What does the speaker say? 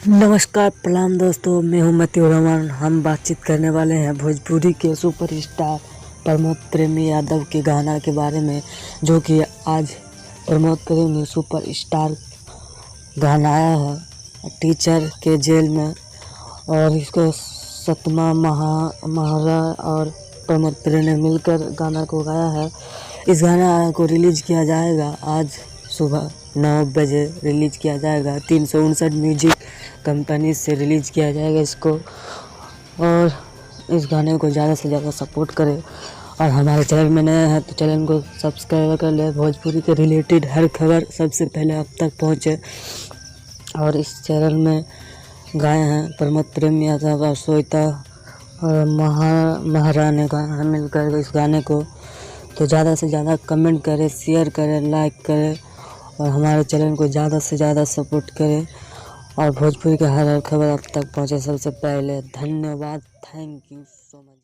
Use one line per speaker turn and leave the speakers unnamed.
नमस्कार प्रणाम दोस्तों, मैं हूं मतीउर रहमान। हम बातचीत करने वाले हैं भोजपुरी के सुपरस्टार प्रमोद प्रेमी यादव के गाना के बारे में, जो कि आज प्रमोद प्रेमी सुपरस्टार गाना आया है टीचर के जेल में, और इसको सतमा महारा और प्रमोद प्रेमी ने मिलकर गाना को गाया है। इस गाना को रिलीज किया जाएगा आज सुबह 9 बजे रिलीज किया जाएगा। 359 म्यूजिक कंपनी से रिलीज किया जाएगा इसको, और इस गाने को ज़्यादा से ज़्यादा सपोर्ट करें। और हमारे चैनल में नया है तो चैनल को सब्सक्राइब कर ले। भोजपुरी के रिलेटेड हर खबर सबसे पहले आप तक पहुँचे। और इस चैनल में गाए हैं प्रमोद प्रेमी यादव और श्वेता और महारा ने गाया है मिलकर इस गाने को। तो ज़्यादा से ज़्यादा कमेंट करें, शेयर करें, लाइक करें और हमारे चैनल को ज़्यादा से ज़्यादा सपोर्ट करें, और भोजपुरी के हर खबर आप तक पहुँचे सबसे पहले। धन्यवाद, थैंक यू सो मच।